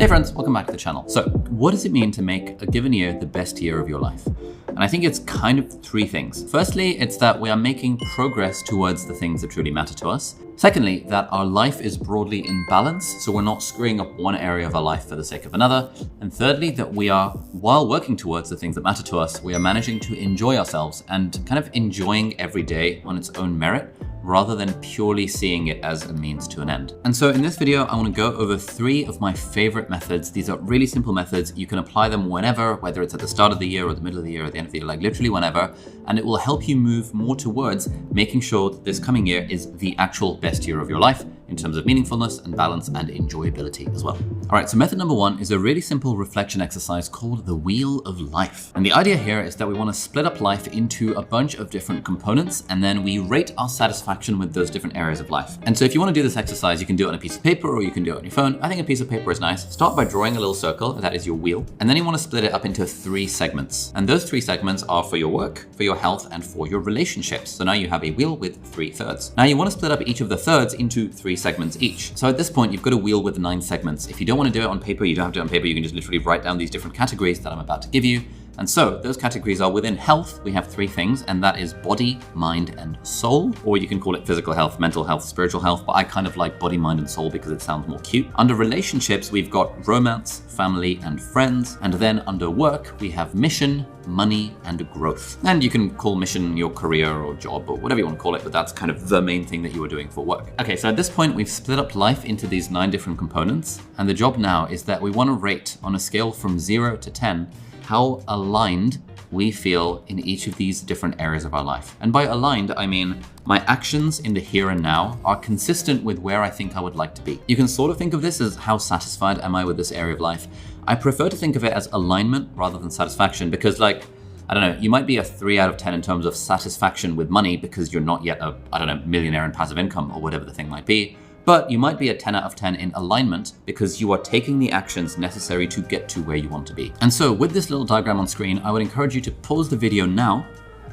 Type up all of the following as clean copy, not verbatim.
Hey friends, welcome back to the channel. So what does it mean to make a given year the best year of your life? And I think it's kind of three things. Firstly, it's that we are making progress towards the things that truly matter to us. Secondly, that our life is broadly in balance, so we're not screwing up one area of our life for the sake of another. And thirdly, that we are, while working towards the things that matter to us, we are managing to enjoy ourselves and kind of enjoying every day on its own merit, rather than purely seeing it as a means to an end. And so in this video, I want to go over three of my favorite methods. These are really simple methods. You can apply them whenever, whether it's at the start of the year or the middle of the year or the end of the year, like literally whenever, and it will help you move more towards making sure that this coming year is the actual best year of your life in terms of meaningfulness and balance and enjoyability as well. All right, so method number one is a really simple reflection exercise called the Wheel of Life. And the idea here is that we want to split up life into a bunch of different components, and then we rate our satisfaction with those different areas of life. And so if you want to do this exercise, you can do it on a piece of paper or you can do it on your phone. I think a piece of paper is nice. Start by drawing a little circle, that is your wheel. And then you want to split it up into three segments. And those three segments are for your work, for your health, and for your relationships. So now you have a wheel with 3 thirds. Now you want to split up each of the thirds into 3 segments each. So at this point, you've got a wheel with 9 segments. If you don't want to do it on paper, you don't have to do it on paper. You can just literally write down these different categories that I'm about to give you. And so those categories are within health, we have 3 things, and that is body, mind, and soul, or you can call it physical health, mental health, spiritual health, but I kind of like body, mind, and soul because it sounds more cute. Under relationships, we've got romance, family, and friends. And then under work, we have mission, money, and growth. And you can call mission your career or job or whatever you want to call it, but that's kind of the main thing that you are doing for work. Okay, so at this point, we've split up life into these 9 different components. And the job now is that we want to rate on a scale from 0 to 10, how aligned we feel in each of these different areas of our life. And by aligned, I mean my actions in the here and now are consistent with where I think I would like to be. You can sort of think of this as how satisfied am I with this area of life. I prefer to think of it as alignment rather than satisfaction because, like, I don't know, you might be a 3 out of 10 in terms of satisfaction with money because you're not yet a, I don't know, millionaire in passive income or whatever the thing might be. But you might be a 10 out of 10 in alignment because you are taking the actions necessary to get to where you want to be. And so with this little diagram on screen, I would encourage you to pause the video now.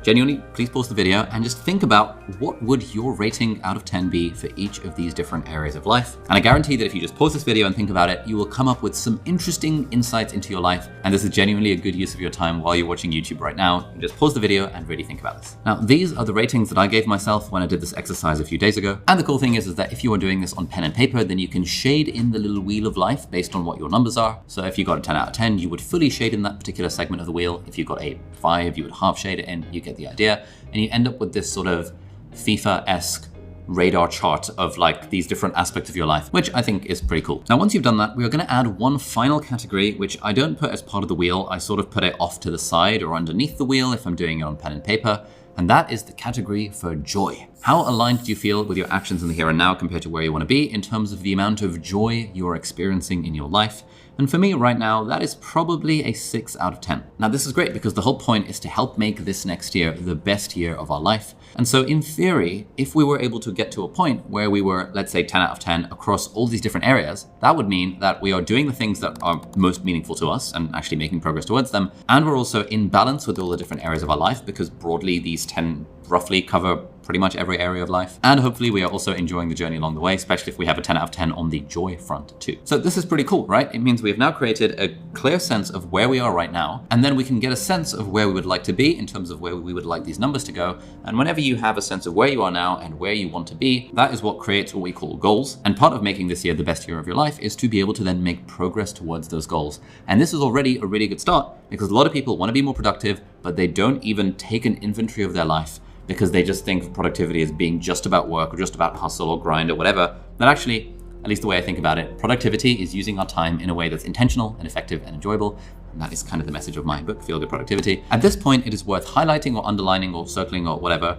Genuinely, please pause the video and just think about what would your rating out of 10 be for each of these different areas of life. And I guarantee that if you just pause this video and think about it, you will come up with some interesting insights into your life. And this is genuinely a good use of your time while you're watching YouTube right now. You just pause the video and really think about this. Now, these are the ratings that I gave myself when I did this exercise a few days ago. And the cool thing is that if you are doing this on pen and paper, then you can shade in the little wheel of life based on what your numbers are. So if you got a 10 out of 10, you would fully shade in that particular segment of the wheel. If you got a 5, you would half shade it in. You get the idea. And you end up with this sort of FIFA-esque radar chart of like these different aspects of your life, which I think is pretty cool. Now, once you've done that, we are going to add one final category, which I don't put as part of the wheel. I sort of put it off to the side or underneath the wheel if I'm doing it on pen and paper. And that is the category for joy. How aligned do you feel with your actions in the here and now compared to where you want to be in terms of the amount of joy you're experiencing in your life? And for me right now, that is probably a 6 out of 10. Now, this is great because the whole point is to help make this next year the best year of our life. And so in theory, if we were able to get to a point where we were, let's say 10 out of 10 across all these different areas, that would mean that we are doing the things that are most meaningful to us and actually making progress towards them. And we're also in balance with all the different areas of our life because broadly these 10 roughly cover pretty much every area of life. And hopefully we are also enjoying the journey along the way, especially if we have a 10 out of 10 on the joy front too. So this is pretty cool, right? It means we have now created a clear sense of where we are right now, and then we can get a sense of where we would like to be in terms of where we would like these numbers to go. And whenever you have a sense of where you are now and where you want to be, that is what creates what we call goals. And part of making this year the best year of your life is to be able to then make progress towards those goals. And this is already a really good start because a lot of people want to be more productive, but they don't even take an inventory of their life because they just think of productivity as being just about work or just about hustle or grind or whatever. But actually, at least the way I think about it, productivity is using our time in a way that's intentional and effective and enjoyable. And that is kind of the message of my book, Feel Good Productivity. At this point, it is worth highlighting or underlining or circling or whatever.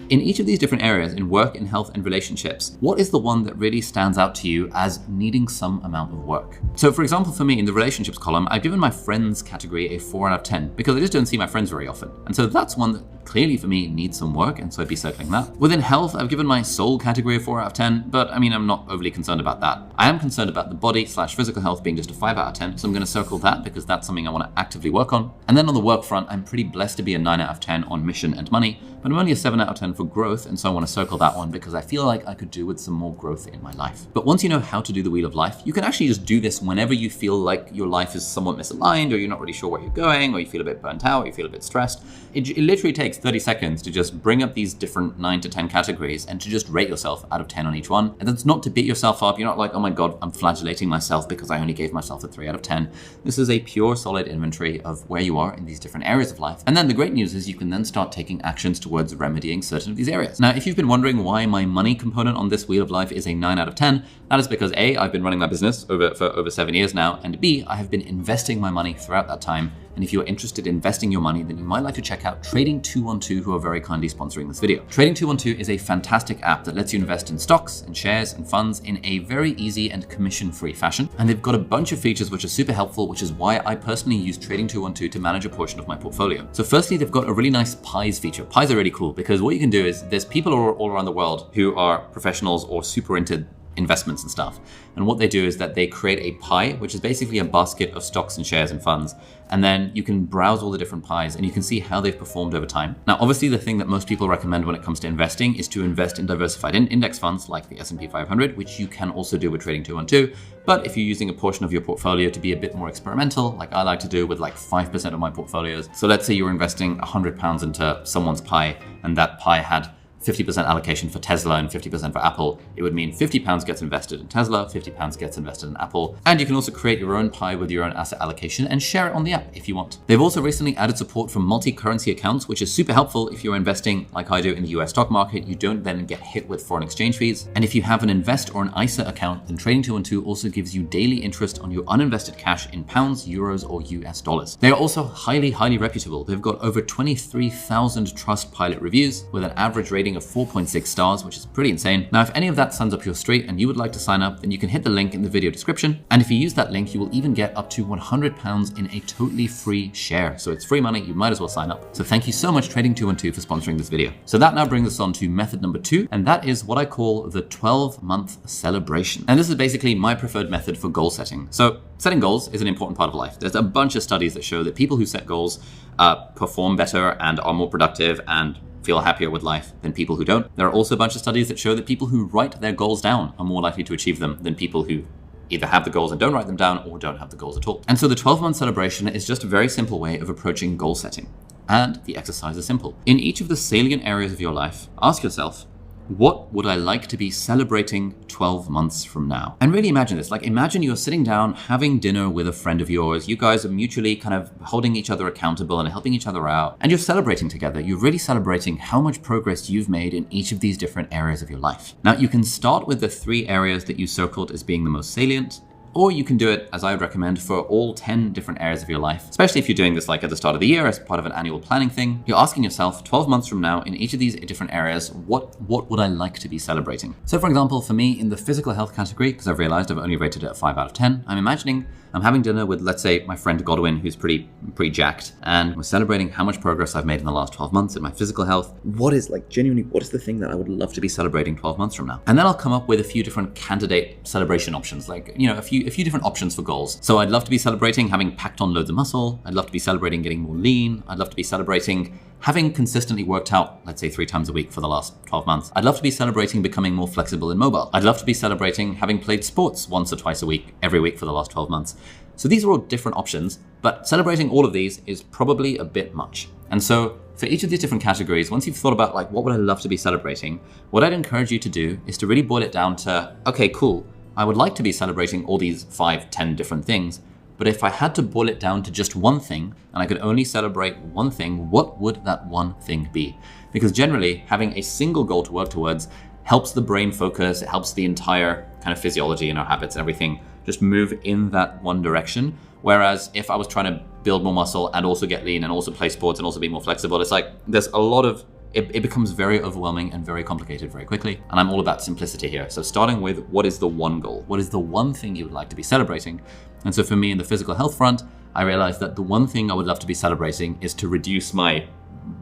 In each of these different areas, in work, in health, and relationships, what is the one that really stands out to you as needing some amount of work? So for example, for me, in the relationships column, I've given my friends category a 4 out of 10 because I just don't see my friends very often. And so that's one that clearly for me needs some work, and so I'd be circling that. Within health, I've given my soul category a 4 out of 10, but I mean, I'm not overly concerned about that. I am concerned about the body/physical health being just a 5 out of 10, so I'm going to circle that because that's something I want to actively work on. And then on the work front, I'm pretty blessed to be a 9 out of 10 on mission and money, but I'm only a 7 out of 10 for growth, and so I want to circle that one because I feel like I could do with some more growth in my life. But once you know how to do the Wheel of Life, you can actually just do this whenever you feel like your life is somewhat misaligned, or you're not really sure where you're going, or you feel a bit burnt out, or you feel a bit stressed. It literally takes 30 seconds to just bring up these different 9 to 10 categories and to just rate yourself out of 10 on each one. And that's not to beat yourself up. You're not like, oh my God, I'm flagellating myself because I only gave myself a 3 out of 10. This is a pure, solid inventory of where you are in these different areas of life. And then the great news is you can then start taking actions towards remedying certain of these areas. Now, if you've been wondering why my money component on this Wheel of Life is a 9 out of 10, that is because A, I've been running my business for over 7 years now, and B, I have been investing my money throughout that time. And if you're interested in investing your money, then you might like to check out Trading 212, who are very kindly sponsoring this video. Trading 212 is a fantastic app that lets you invest in stocks and shares and funds in a very easy and commission-free fashion. And they've got a bunch of features which are super helpful, which is why I personally use Trading 212 to manage a portion of my portfolio. So firstly, they've got a really nice pies feature. Pies are really cool because what you can do is there's people all around the world who are professionals or super into investments and stuff. And what they do is that they create a pie, which is basically a basket of stocks and shares and funds. And then you can browse all the different pies and you can see how they've performed over time. Now, obviously the thing that most people recommend when it comes to investing is to invest in diversified index funds like the S&P 500, which you can also do with Trading 212. But if you're using a portion of your portfolio to be a bit more experimental, like I like to do with like 5% of my portfolios. So let's say you're investing £100 into someone's pie and that pie had 50% allocation for Tesla and 50% for Apple. It would mean £50 gets invested in Tesla, £50 gets invested in Apple. And you can also create your own pie with your own asset allocation and share it on the app if you want. They've also recently added support for multi-currency accounts, which is super helpful if you're investing like I do in the US stock market. You don't then get hit with foreign exchange fees. And if you have an Invest or an ISA account, then Trading 212 also gives you daily interest on your uninvested cash in pounds, euros, or US dollars. They are also highly reputable. They've got over 23,000 Trustpilot reviews with an average rating of 4.6 stars, which is pretty insane. Now, if any of that stands up your street and you would like to sign up, then you can hit the link in the video description. And if you use that link, you will even get up to £100 in a totally free share. So it's free money, you might as well sign up. So thank you so much, Trading 212, for sponsoring this video. So that now brings us on to method number 2, and that is what I call the 12-month celebration. And this is basically my preferred method for goal setting. So setting goals is an important part of life. There's a bunch of studies that show that people who set goals perform better and are more productive and feel happier with life than people who don't. There are also a bunch of studies that show that people who write their goals down are more likely to achieve them than people who either have the goals and don't write them down or don't have the goals at all. And so the 12-month celebration is just a very simple way of approaching goal setting. And the exercise is simple. In each of the salient areas of your life, ask yourself, what would I like to be celebrating 12 months from now? And really imagine this, like imagine you're sitting down having dinner with a friend of yours. You guys are mutually kind of holding each other accountable and helping each other out. And you're celebrating together. You're really celebrating how much progress you've made in each of these different areas of your life. Now, you can start with the 3 areas that you circled as being the most salient. Or you can do it, as I would recommend, for all 10 different areas of your life, especially if you're doing this like at the start of the year as part of an annual planning thing. You're asking yourself 12 months from now in each of these different areas, what would I like to be celebrating? So for example, for me in the physical health category, because I've realized I've only rated it a 5 out of 10, I'm imagining I'm having dinner with, let's say, my friend Godwin, who's pretty jacked, and we're celebrating how much progress I've made in the last 12 months in my physical health. What is the thing that I would love to be celebrating 12 months from now? And then I'll come up with a few different candidate celebration options, like, you know, a few different options for goals. So I'd love to be celebrating having packed on loads of muscle. I'd love to be celebrating getting more lean. I'd love to be celebrating having consistently worked out, let's say 3 times a week for the last 12 months. I'd love to be celebrating becoming more flexible and mobile. I'd love to be celebrating having played sports once or twice a week, every week for the last 12 months. So these are all different options, but celebrating all of these is probably a bit much. And so for each of these different categories, once you've thought about like, what would I love to be celebrating? What I'd encourage you to do is to really boil it down to, okay, cool. I would like to be celebrating all these 5, 10 different things. But if I had to boil it down to just one thing, and I could only celebrate one thing, what would that one thing be? Because generally, having a single goal to work towards helps the brain focus, it helps the entire kind of physiology and our habits and everything just move in that one direction. Whereas if I was trying to build more muscle and also get lean and also play sports and also be more flexible, it's like there's a lot of it becomes very overwhelming and very complicated very quickly. And I'm all about simplicity here. So starting with what is the one goal? What is the one thing you would like to be celebrating? And so for me in the physical health front, I realized that the one thing I would love to be celebrating is to reduce my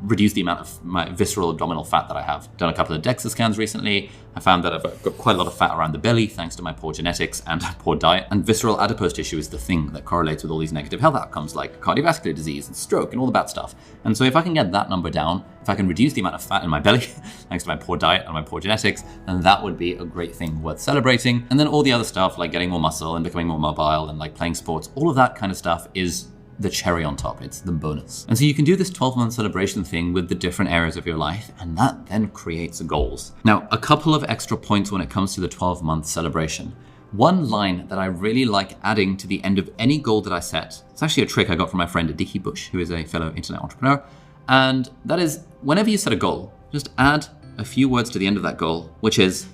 reduce the amount of my visceral abdominal fat that I have. Done a couple of DEXA scans recently. I found that I've got quite a lot of fat around the belly thanks to my poor genetics and poor diet. And visceral adipose tissue is the thing that correlates with all these negative health outcomes like cardiovascular disease and stroke and all the bad stuff. And so if I can get that number down, if I can reduce the amount of fat in my belly thanks to my poor diet and my poor genetics, then that would be a great thing worth celebrating. And then all the other stuff like getting more muscle and becoming more mobile and like playing sports, all of that kind of stuff is the cherry on top. It's the bonus. And so you can do this 12-month celebration thing with the different areas of your life, and that then creates goals. Now, a couple of extra points when it comes to the 12-month celebration. One line that I really like adding to the end of any goal that I set, it's actually a trick I got from my friend Dickie Bush, who is a fellow internet entrepreneur, and that is whenever you set a goal, just add a few words to the end of that goal, which is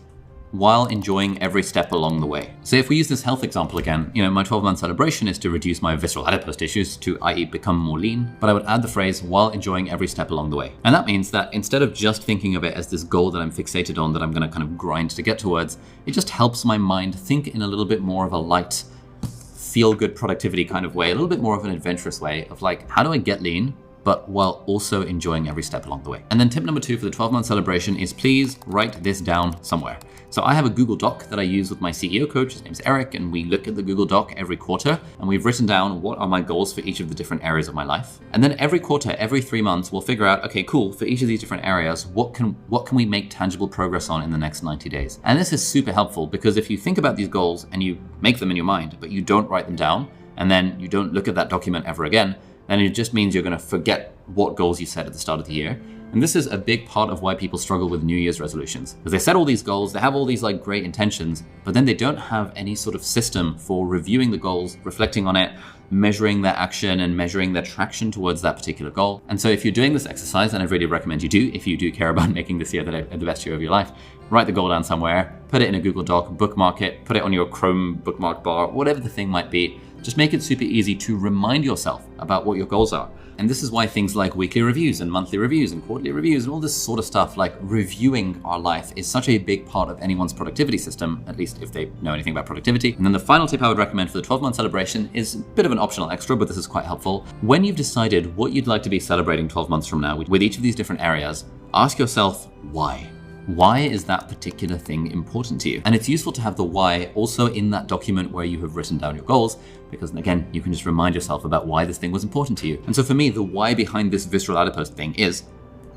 while enjoying every step along the way. So if we use this health example again, my 12-month celebration is to reduce my visceral adipose tissues to, i.e. become more lean, but I would add the phrase while enjoying every step along the way. And that means that instead of just thinking of it as this goal that I'm fixated on that I'm gonna kind of grind to get towards, it just helps my mind think in a little bit more of a light, feel-good productivity kind of way, a little bit more of an adventurous way of like, how do I get lean, but while also enjoying every step along the way. And then tip number 2 for the 12-month celebration is please write this down somewhere. So I have a Google Doc that I use with my CEO coach, his name's Eric, and we look at the Google Doc every quarter, and we've written down what are my goals for each of the different areas of my life. And then every quarter, every 3 months, we'll figure out, okay, cool, for each of these different areas, what can we make tangible progress on in the next 90 days? And this is super helpful because if you think about these goals and you make them in your mind, but you don't write them down, and then you don't look at that document ever again, then it just means you're going to forget what goals you set at the start of the year. And this is a big part of why people struggle with New Year's resolutions. Because they set all these goals, they have all these like great intentions, but then they don't have any sort of system for reviewing the goals, reflecting on it, measuring their action and measuring their traction towards that particular goal. And so if you're doing this exercise, and I really recommend you do, if you do care about making this year the best year of your life, write the goal down somewhere, put it in a Google Doc, bookmark it, put it on your Chrome bookmark bar, whatever the thing might be. Just make it super easy to remind yourself about what your goals are. And this is why things like weekly reviews and monthly reviews and quarterly reviews and all this sort of stuff, like reviewing our life, is such a big part of anyone's productivity system, at least if they know anything about productivity. And then the final tip I would recommend for the 12-month celebration is a bit of an optional extra, but this is quite helpful. When you've decided what you'd like to be celebrating 12 months from now with each of these different areas, ask yourself why. Why is that particular thing important to you? And it's useful to have the why also in that document where you have written down your goals, because again, you can just remind yourself about why this thing was important to you. And so for me, the why behind this visceral adipose thing is,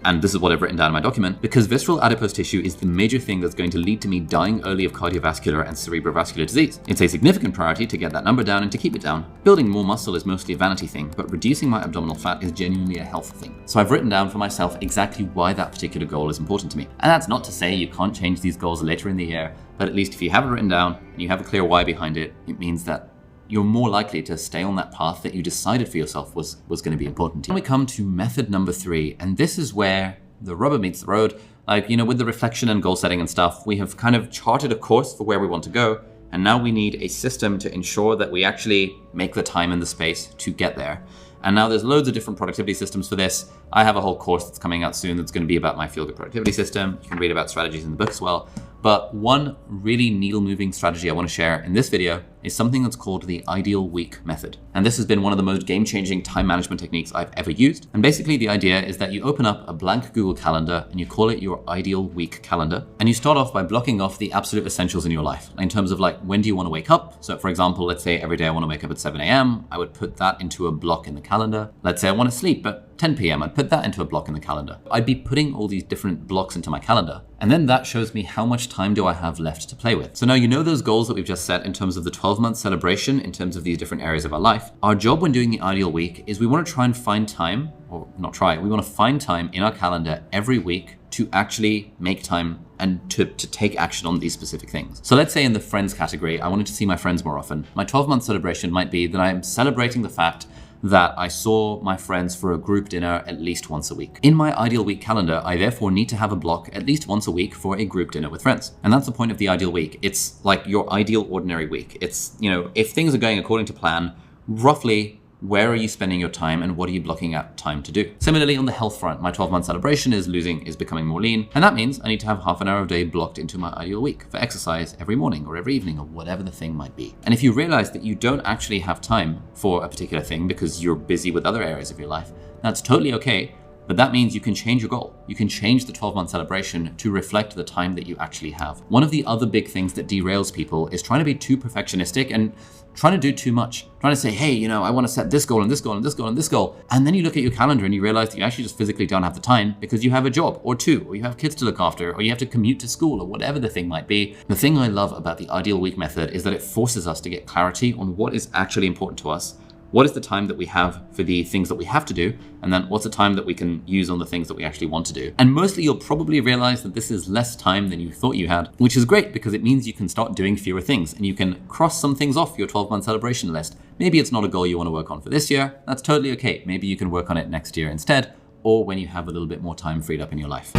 and this is what I've written down in my document, because visceral adipose tissue is the major thing that's going to lead to me dying early of cardiovascular and cerebrovascular disease. It's a significant priority to get that number down and to keep it down. Building more muscle is mostly a vanity thing, but reducing my abdominal fat is genuinely a health thing. So I've written down for myself exactly why that particular goal is important to me. And that's not to say you can't change these goals later in the year, but at least if you have it written down and you have a clear why behind it, it means that you're more likely to stay on that path that you decided for yourself was going to be important to you. Then we come to method number 3, and this is where the rubber meets the road. Like, with the reflection and goal setting and stuff, we have kind of charted a course for where we want to go, and now we need a system to ensure that we actually make the time and the space to get there. And now there's loads of different productivity systems for this. I have a whole course that's coming out soon that's going to be about my feel-good productivity system. You can read about strategies in the book as well. But one really needle-moving strategy I want to share in this video is something that's called the ideal week method. And this has been one of the most game-changing time management techniques I've ever used. And basically the idea is that you open up a blank Google Calendar and you call it your ideal week calendar. And you start off by blocking off the absolute essentials in your life in terms of like, when do you want to wake up? So for example, let's say every day I want to wake up at 7 a.m. I would put that into a block in the calendar. Let's say I want to sleep at 10 p.m. I'd put that into a block in the calendar. I'd be putting all these different blocks into my calendar. And then that shows me how much time do I have left to play with. So now those goals that we've just set in terms of the 12-month celebration, in terms of these different areas of our life. Our job when doing the ideal week is we want to try and find time, or not try, we want to find time in our calendar every week to actually make time and to take action on these specific things. So let's say in the friends category, I wanted to see my friends more often. My 12-month celebration might be that I'm celebrating the fact that I saw my friends for a group dinner at least once a week. In my ideal week calendar, I therefore need to have a block at least once a week for a group dinner with friends. And that's the point of the ideal week. It's like your ideal ordinary week. It's, if things are going according to plan, roughly where are you spending your time and what are you blocking out time to do? Similarly, on the health front, my 12-month celebration is becoming more lean. And that means I need to have half an hour a day blocked into my ideal week for exercise every morning or every evening or whatever the thing might be. And if you realize that you don't actually have time for a particular thing because you're busy with other areas of your life, that's totally okay. But that means you can change your goal. You can change the 12-month celebration to reflect the time that you actually have. One of the other big things that derails people is trying to be too perfectionistic and trying to do too much. Trying to say, hey, I want to set this goal and this goal and this goal and this goal. And then you look at your calendar and you realize that you actually just physically don't have the time because you have a job or two, or you have kids to look after, or you have to commute to school, or whatever the thing might be. The thing I love about the Ideal Week method is that it forces us to get clarity on what is actually important to us. What is the time that we have for the things that we have to do? And then what's the time that we can use on the things that we actually want to do? And mostly you'll probably realize that this is less time than you thought you had, which is great because it means you can start doing fewer things and you can cross some things off your 12-month celebration list. Maybe it's not a goal you want to work on for this year. That's totally okay. Maybe you can work on it next year instead, or when you have a little bit more time freed up in your life.